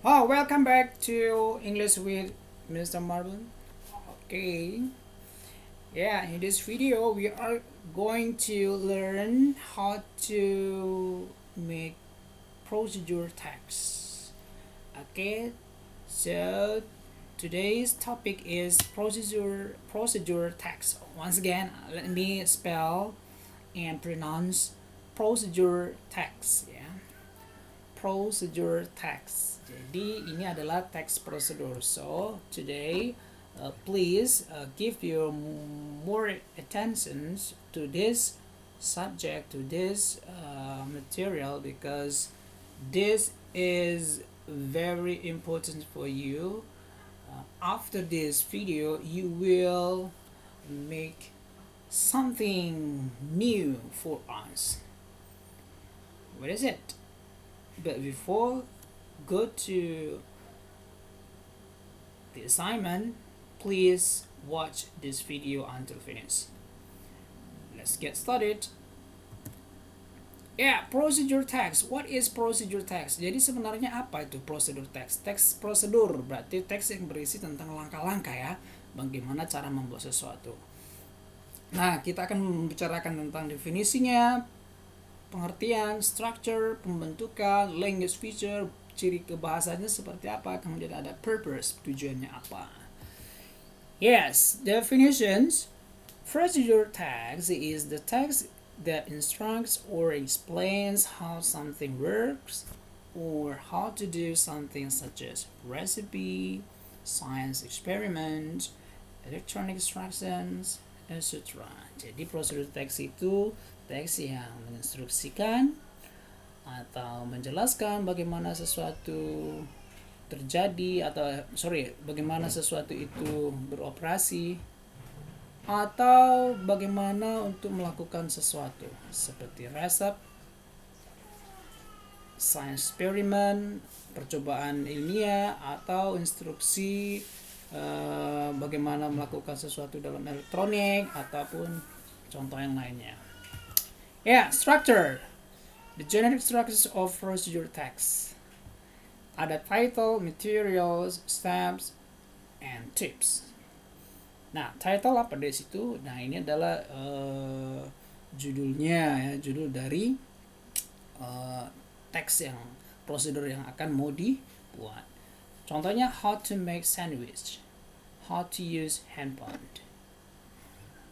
Oh, welcome back to English with Mr. Marvin. Okay, yeah, in this video we are going to learn how to make procedure text. Okay, so today's topic is procedure text. Once again, let me spell and pronounce procedure text. Yeah, procedure text. Jadi ini adalah text prosedur. So today, please give your more attention to this subject, to this material, because this is very important for you. After this video, you will make something new for us. What is it? But before go to the assignment, please watch this video until finish. Let's get started. Yeah, procedure text. What is procedure text? Jadi sebenarnya apa itu procedure text? Teks prosedur berarti teks yang berisi tentang langkah-langkah ya, bagaimana cara membuat sesuatu. Nah, kita akan membicarakan tentang definisinya, pengertian, structure, pembentukan, language feature, ciri kebahasanya seperti apa, kemudian ada purpose, tujuannya apa. Yes, definitions. Procedure text is the text that instructs or explains how something works or how to do something, such as recipe, science experiment, electronic instructions, etc. Jadi prosedur teks itu teks yang menginstruksikan atau menjelaskan bagaimana sesuatu terjadi bagaimana sesuatu itu beroperasi atau bagaimana untuk melakukan sesuatu seperti resep, science experiment, percobaan ilmiah, atau instruksi bagaimana melakukan sesuatu dalam elektronik ataupun contoh yang lainnya. Yeah, structure. The generic structures of procedure text. Ada title, materials, steps, and tips. Nah, title apa di situ? Nah, ini adalah judulnya ya, judul dari teks yang prosedur yang akan mau dibuat. Contohnya how to make sandwich, how to use handphone.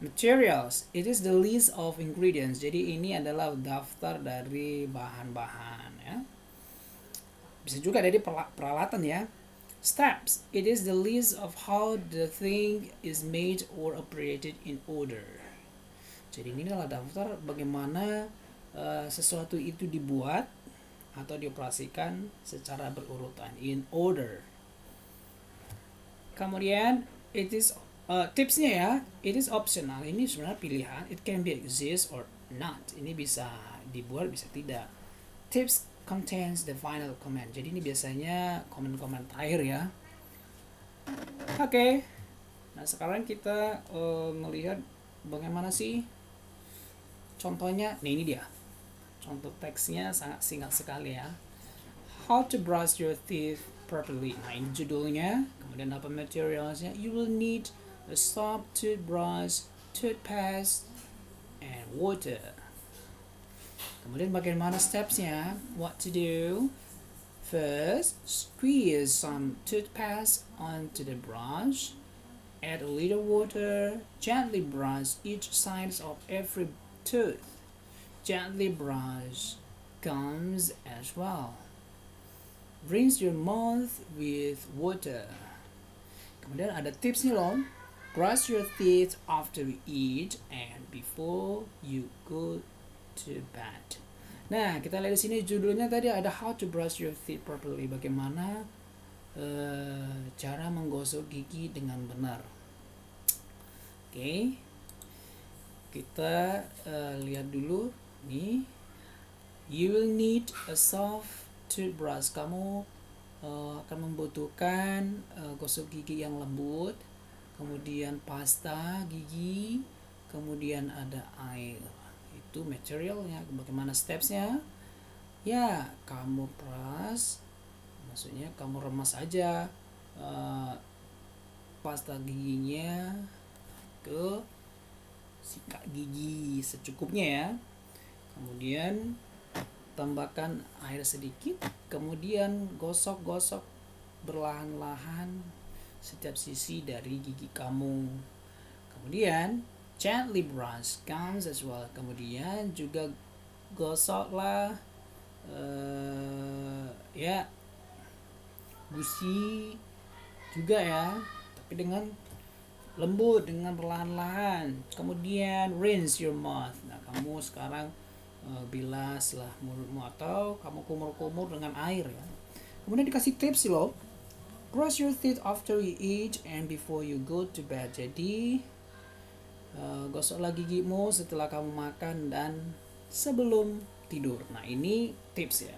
Materials, it is the list of ingredients. Jadi ini adalah daftar dari bahan-bahan ya. Bisa juga dari peralatan ya. Steps, it is the list of how the thing is made or operated in order. Jadi ini adalah daftar bagaimana sesuatu itu dibuat atau dioperasikan secara berurutan, in order. Kemudian it is tipsnya ya, it is optional. Ini sebenarnya pilihan, it can be exist or not. Ini bisa dibuat, bisa tidak. Tips contains the final comment. Jadi ini biasanya komen-komen terakhir ya. Oke. Nah, sekarang kita melihat bagaimana sih contohnya. Nah, ini dia. Contoh teksnya sangat singkat sekali ya. How to brush your teeth properly. Nah, ini judulnya. Kemudian apa materialsnya? You will need a soap, toothbrush, toothpaste, and water. Kemudian bagaimana stepsnya? What to do? First, squeeze some toothpaste onto the brush. Add a little water. Gently brush each side of every tooth. Gently brush gums as well. Rinse your mouth with water. Kemudian ada tipsnya loh. Brush your teeth after you eat and before you go to bed. Nah, kita lihat di sini judulnya tadi ada how to brush your teeth properly. Bagaimana cara menggosok gigi dengan benar. Oke. Kita lihat dulu nih. You will need a soft toothbrush. Kamu akan membutuhkan gosok gigi yang lembut, kemudian pasta gigi, kemudian ada air. Itu materialnya. Bagaimana stepsnya? Ya, kamu Maksudnya kamu remas aja pasta giginya ke sikat gigi secukupnya ya. Kemudian tambahkan air sedikit, kemudian gosok-gosok berlahan-lahan setiap sisi dari gigi kamu. Kemudian gently brush gums as well. Kemudian juga gosoklah ya gusi juga ya, tapi dengan lembut, dengan perlahan-lahan. Kemudian rinse your mouth. Nah, kamu sekarang bilaslah mulutmu atau kamu kumur-kumur dengan air ya. Kemudian dikasih tips loh. Brush your teeth after you eat and before you go to bed. Jadi gosoklah gigimu setelah kamu makan dan sebelum tidur. Nah, ini tips ya.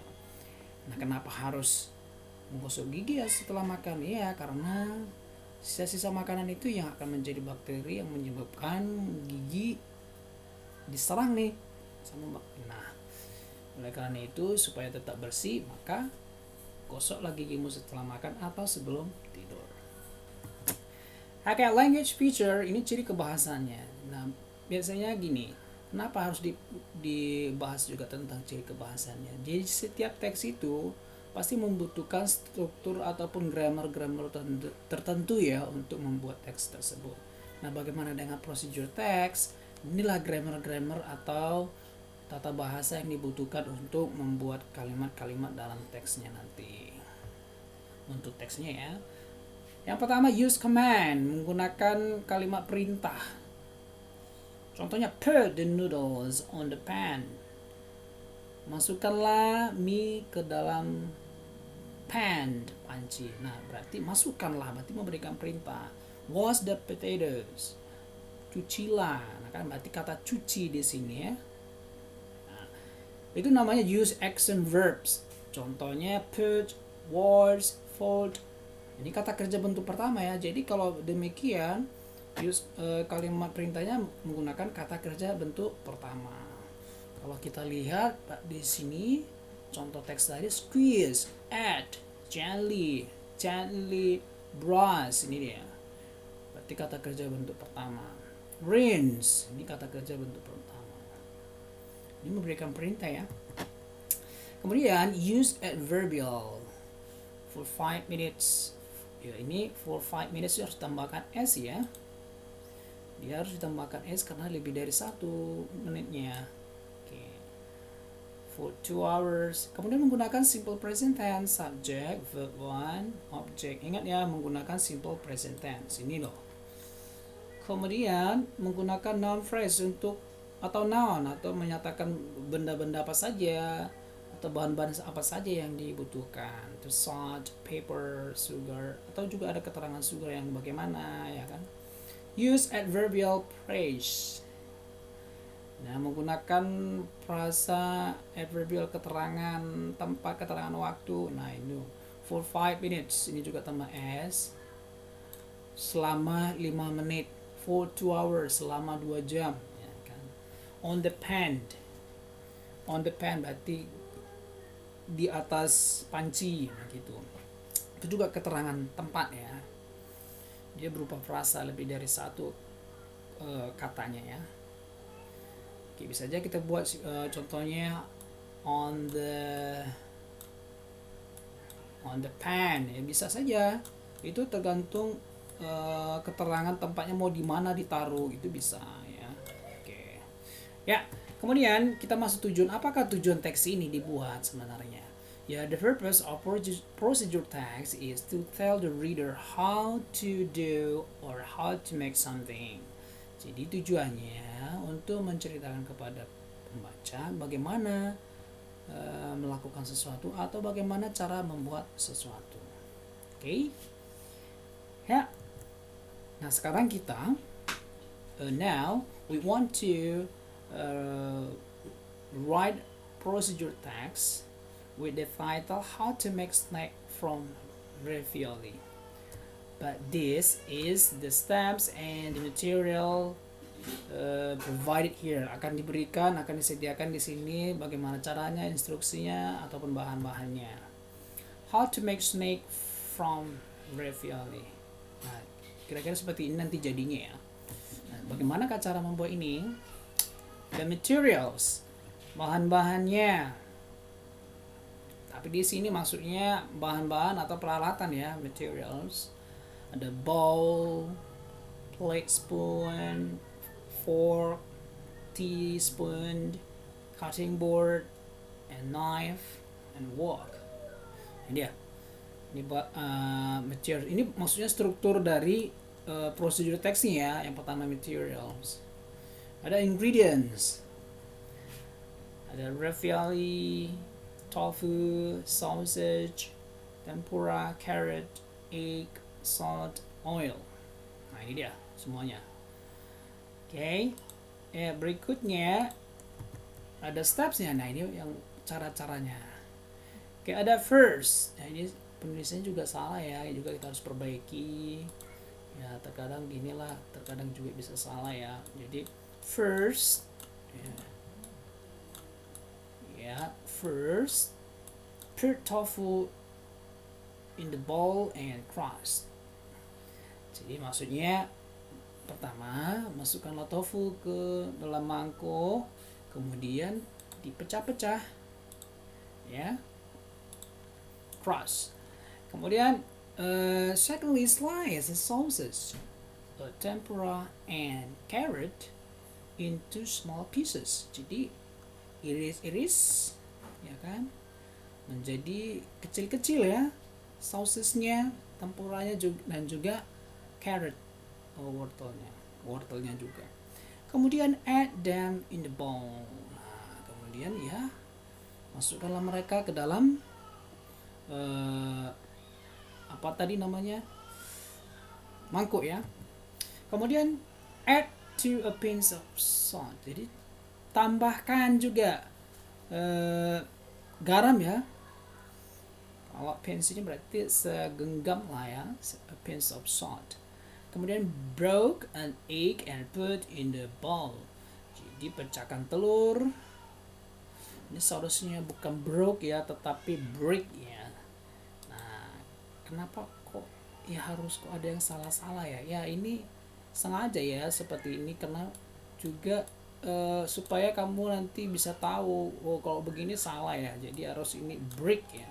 Nah, kenapa harus menggosok gigi ya setelah makan? Ya, karena sisa-sisa makanan itu yang akan menjadi bakteri yang menyebabkan gigi diserang nih sama bakteri. Nah, oleh karena itu supaya tetap bersih, maka gosoklah gigimu setelah makan atau sebelum tidur. Oke, language feature ini ciri kebahasannya. Nah, biasanya gini, kenapa harus dibahas juga tentang ciri kebahasannya? Jadi setiap teks itu pasti membutuhkan struktur ataupun grammar tertentu ya untuk membuat teks tersebut. Nah, bagaimana dengan procedure text? Inilah grammar atau tata bahasa yang dibutuhkan untuk membuat kalimat-kalimat dalam teksnya nanti. Untuk teksnya ya. Yang pertama, use command, menggunakan kalimat perintah. Contohnya, put the noodles on the pan. Masukkanlah mie ke dalam pan, panci. Nah, berarti masukkanlah, berarti memberikan perintah. Wash the potatoes. Cucilah. Nah, kan berarti kata cuci di sini ya. Nah, itu namanya use action verbs. Contohnya put, wash, fold. Ini kata kerja bentuk pertama ya. Jadi kalau demikian use kalimat perintahnya menggunakan kata kerja bentuk pertama. Kalau kita lihat di sini contoh teks tadi, squeeze, add, gently, brush, ini dia. Berarti kata kerja bentuk pertama. Rinse, ini kata kerja bentuk pertama. Ini memberikan perintah ya. Kemudian use adverbial for 5 minutes. Ya, ini for 5 minutes harus ditambahkan s ya. Dia harus ditambahkan s karena lebih dari 1 menitnya. For 2 hours. Kemudian menggunakan simple present tense, subject, verb 1, object. Ingat ya, menggunakan simple present tense. Ini loh. Kemudian menggunakan noun phrase untuk atau noun atau menyatakan benda-benda apa saja atau bahan-bahan apa saja yang dibutuhkan. Itu salt, pepper, sugar, atau juga ada keterangan sugar yang bagaimana ya kan. Use adverbial phrase. Nah, menggunakan frasa adverbial keterangan tempat, keterangan waktu. Nah, ini for 5 minutes, ini juga tambah s. Selama 5 menit. For 2 hours, selama 2 jam ya kan. On the pan berarti di atas panci gitu. Itu juga keterangan tempat ya. Dia berupa frasa lebih dari 1 katanya ya. Oke, bisa aja kita buat contohnya on the pan ya, bisa saja. Itu tergantung keterangan tempatnya mau di mana ditaruh, itu bisa ya. Oke. Ya, kemudian kita masuk tujuan. Apakah tujuan teks ini dibuat sebenarnya? Ya, the purpose of procedure text is to tell the reader how to do or how to make something. Jadi tujuannya untuk menceritakan kepada pembaca bagaimana melakukan sesuatu atau bagaimana cara membuat sesuatu. Oke. Ya. Nah, sekarang kita now we want to write procedure text with the title how to make snack from ravioli. But this is the steps and the material provided here. Akan disediakan di sini bagaimana caranya, instruksinya ataupun bahan-bahannya. how to make snake from ravioli. Nah, kira-kira seperti ini nanti jadinya ya. Nah, bagaimana cara membuat ini? The materials, bahan-bahannya. Tapi di sini maksudnya bahan-bahan atau peralatan ya, materials. Ada bowl, plate, spoon, fork, teaspoon, cutting board, and knife, and wok. Ini dia. Ini material. Ini maksudnya struktur dari prosedur teksnya ya. Yang pertama materials. Ada ingredients. Ada ravioli, tofu, sausage, tempura, carrot, egg, salt, oil. Nah ini dia semuanya. Oke. Berikutnya ada stepsnya. Nah ini yang cara-caranya. Oke, ada first. Nah ini penulisannya juga salah ya. Juga kita harus perbaiki. Ya terkadang ginilah, terkadang juga bisa salah ya. Jadi first. First, put tofu in the bowl and crust. Jadi maksudnya pertama masukkanlah tofu ke dalam mangkok, kemudian dipecah-pecah, ya, crust. Kemudian secondly, slice the sausage, tempura and carrot into small pieces. Jadi iris-iris, ya kan, menjadi kecil-kecil ya, sausesnya, tempuranya juga, dan juga carrot, wortelnya juga. Kemudian add them in the bowl. Nah, kemudian ya masukkanlah mereka ke dalam apa tadi namanya, mangkuk ya. Kemudian add to a pinch of salt. Jadi tambahkan juga garam ya. Kalau pinch ini berarti segenggam lah ya, a pinch of salt. Kemudian broke an egg and put in the bowl. Jadi pecahkan telur. Ini seharusnya bukan broke ya, tetapi break ya. Nah, kenapa kok ya harus kok ada yang salah-salah ya? Ya ini sengaja ya seperti ini karena juga supaya kamu nanti bisa tahu, oh kalau begini salah ya, jadi harus ini break ya.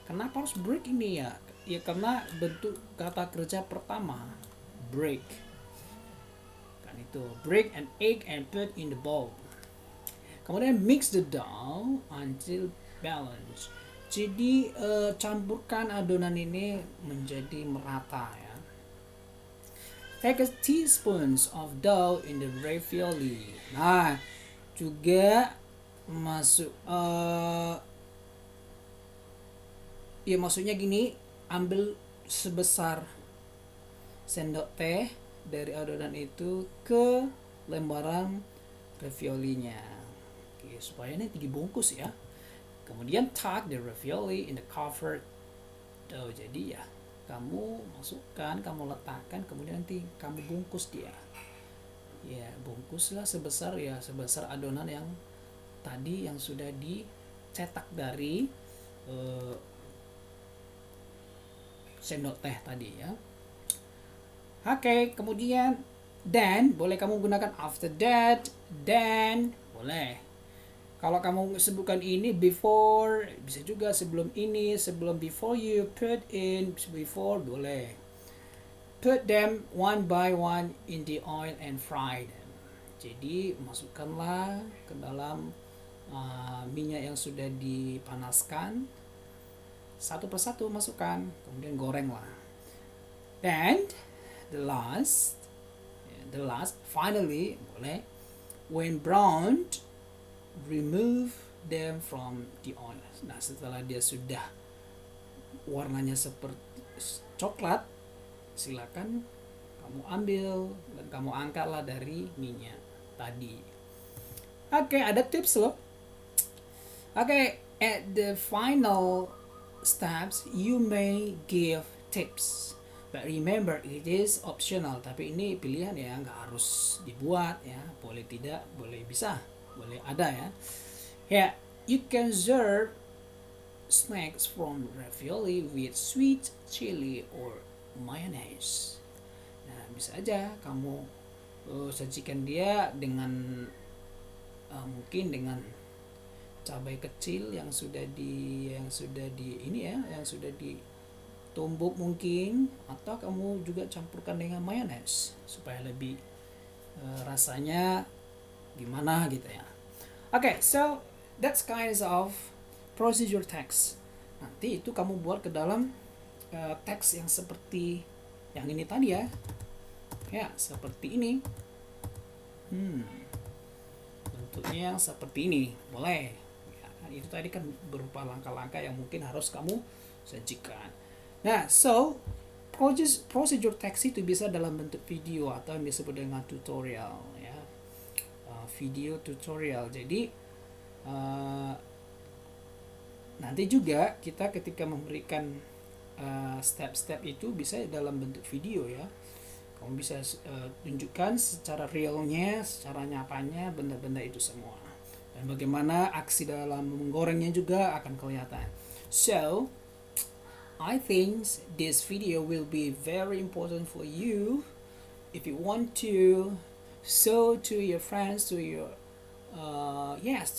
Kenapa harus break ini ya? Ya karena bentuk kata kerja pertama break kan, itu break an egg and put in the bowl. Kemudian mix the dough until balanced. Jadi campurkan adonan ini menjadi merata ya. Take a teaspoons of dough in the ravioli. Nah, juga masuk ya maksudnya gini, ambil sebesar sendok teh dari adonan itu ke lembaran raviolinya. Oke, supaya nanti dibungkus ya. Kemudian tuck the ravioli in the covered dough. Jadi ya kamu masukkan, kamu letakkan, kemudian nanti kamu bungkus dia. Ya, bungkuslah sebesar adonan yang tadi yang sudah dicetak dari sendok teh tadi ya. Oke, kemudian then boleh kamu gunakan after that, then boleh. Kalau kamu sebutkan ini before, bisa juga sebelum ini, sebelum before you put in, before boleh. Put them one by one in the oil and fry them. Jadi masukkanlah ke dalam minyak yang sudah dipanaskan, satu persatu masukkan, kemudian gorenglah. Then the last, finally boleh, when browned, remove them from the oil. Nah, setelah dia sudah warnanya seperti coklat, silakan kamu ambil dan kamu angkatlah dari minyak tadi. Oke, ada tips loh. Oke, at the final steps you may give tips, but remember it is optional. Tapi ini pilihan ya, nggak harus dibuat ya, boleh tidak, boleh bisa, boleh ada ya. Yeah, you can serve snacks from ravioli with sweet chili or mayonnaise. Nah, bisa aja kamu sajikan dia dengan mungkin dengan cabai kecil yang sudah di ini ya, yang sudah ditumbuk mungkin, atau kamu juga campurkan dengan mayonnaise supaya lebih rasanya gimana gitu ya. Okay, so that's kinds of procedure text. Nanti itu kamu buat ke dalam teks yang seperti yang ini tadi ya. Ya, seperti ini. Bentuknya yang seperti ini. Boleh. Ya, itu tadi kan berupa langkah-langkah yang mungkin harus kamu sajikan. Nah, so procedure text itu bisa dalam bentuk video atau yang disebut dengan tutorial ya. Video tutorial. Jadi nanti juga kita ketika memberikan step-step itu bisa dalam bentuk video ya. Kamu bisa tunjukkan secara realnya, secara nyatanya benda-benda itu semua. Dan bagaimana aksi dalam menggorengnya juga akan kelihatan. So, I think this video will be very important for you if you want to show to your friends, to your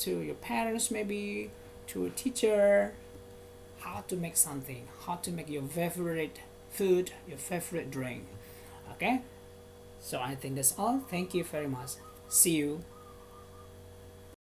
to your parents, maybe to a teacher, how to make something, how to make your favorite food, your favorite drink. Okay, so I think that's all. Thank you very much. See you